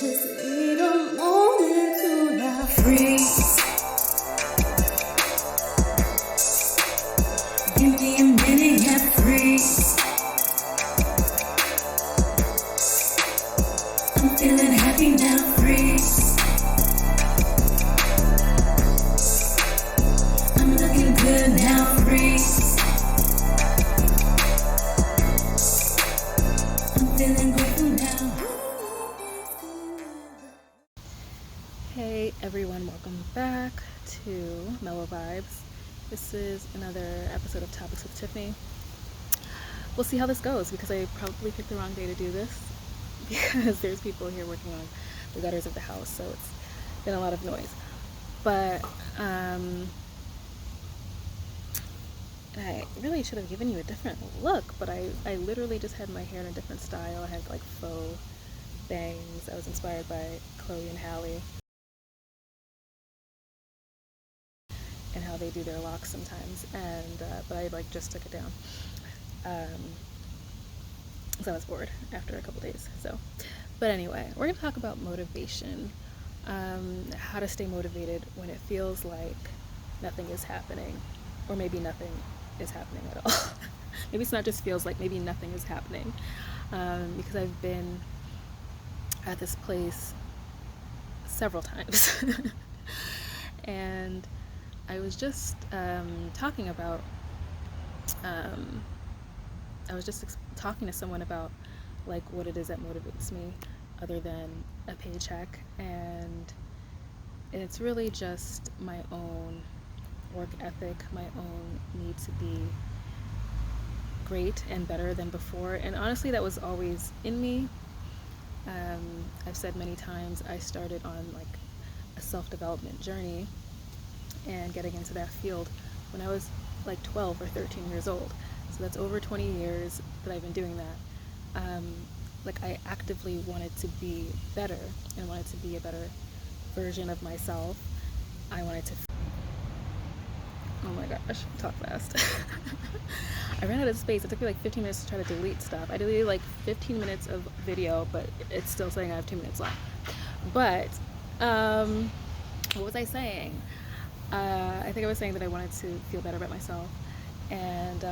Just need a moment to now freeze. Give me a minute, yeah, freeze. I'm feeling happy now, freeze. I'm looking good now, freeze. I'm feeling grateful now. Hey everyone, welcome back to Mellow Vybes. This is another episode of Topics with Tiffany. We'll see how this goes because I probably picked the wrong day to do this because there's people here working on the gutters of the house, so it's been a lot of noise. But I really should have given you a different look, but I literally just had my hair in a different style. I had like faux bangs. I was inspired by Chloe and Hallie and how they do their locks sometimes, and but I like just took it down because I was bored after a couple days. But anyway, we're gonna talk about motivation, how to stay motivated when it feels like nothing is happening, or maybe nothing is happening at all. Maybe it's not just feels like, maybe nothing is happening, because I've been at this place several times and I was just talking about, I was just talking to someone about like what it is that motivates me other than a paycheck, and it's really just my own work ethic, my own need to be great and better than before. And honestly, that was always in me. I've said many times I started on like a self-development journey and getting into that field when I was like 12 or 13 years old. So that's over 20 years that I've been doing that. Like I actively wanted to be better and wanted to be a better version of myself. I wanted to, oh my gosh, talk fast. I ran out of space. It took me like 15 minutes to try to delete stuff. I deleted like 15 minutes of video, but it's still saying I have 2 minutes left. But what was I saying? I think I was saying that I wanted to feel better about myself, and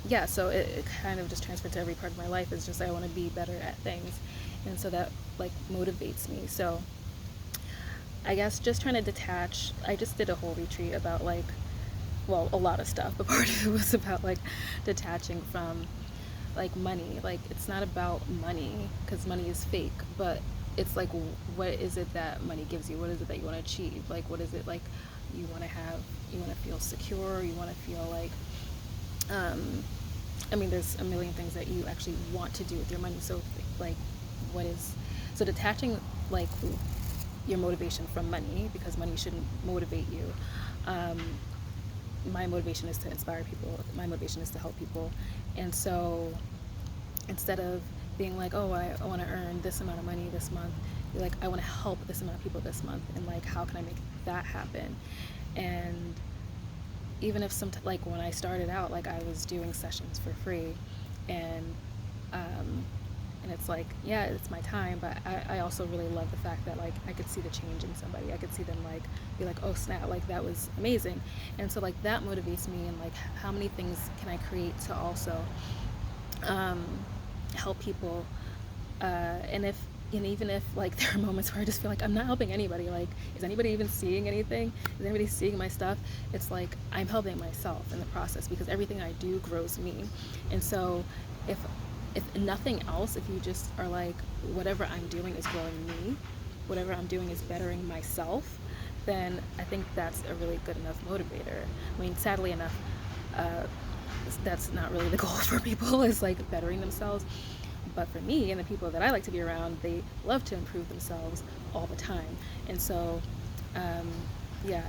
yeah, so it kind of just transferred to every part of my life. It's just I want to be better at things, and so that like motivates me. So I guess just trying to detach. I just did a whole retreat about like, well, a lot of stuff, but part of it was about like detaching from like money. Like it's not about money because money is fake, but it's like, what is it that money gives you? What is it that you want to achieve? Like what is it like you want to have? You want to feel secure, you want to feel like I mean there's a million things that you actually want to do with your money. So like what is, so detaching like your motivation from money, because money shouldn't motivate you. My motivation is to inspire people, my motivation is to help people. And so instead of being like, oh, I want to earn this amount of money this month, you're like, I want to help this amount of people this month, and like how can I make that happen? And even if like when I started out, like I was doing sessions for free, and it's like, yeah, it's my time, but I also really love the fact that like I could see the change in somebody. I could see them like be like, oh snap, like that was amazing. And so like that motivates me, and like how many things can I create to also help people, and even if like there are moments where I just feel like I'm not helping anybody, like is anybody even seeing anything, is anybody seeing my stuff, it's like I'm helping myself in the process, because everything I do grows me. And so if nothing else, if you just are like, whatever I'm doing is growing me, whatever I'm doing is bettering myself, then I think that's a really good enough motivator. I mean, sadly enough, that's not really the goal for people, is like bettering themselves. But for me and the people that I like to be around, they love to improve themselves all the time. And so yeah,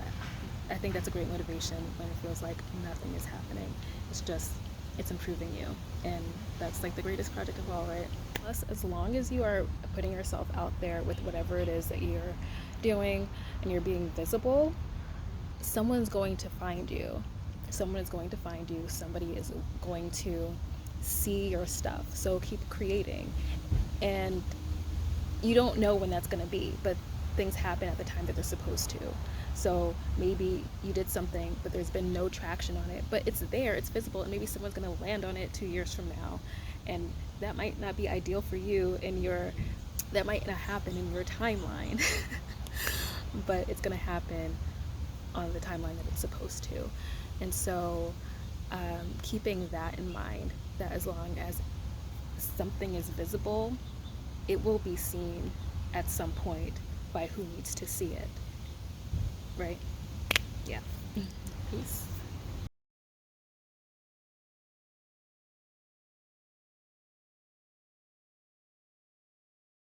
I think that's a great motivation when it feels like nothing is happening. It's just, it's improving you, and that's like the greatest project of all, right? Plus, as long as you are putting yourself out there with whatever it is that you're doing and you're being visible, someone's going to find you. Someone is going to find you. Somebody is going to see your stuff. So keep creating. And you don't know when that's going to be, but things happen at the time that they're supposed to. So maybe you did something, but there's been no traction on it, but it's there, it's visible, and maybe someone's going to land on it 2 years from now. And that might not be ideal for you in your, that might not happen in your timeline, but it's going to happen on the timeline that it's supposed to. And so keeping that in mind, that as long as something is visible, it will be seen at some point by who needs to see it. Right? Yeah. Peace.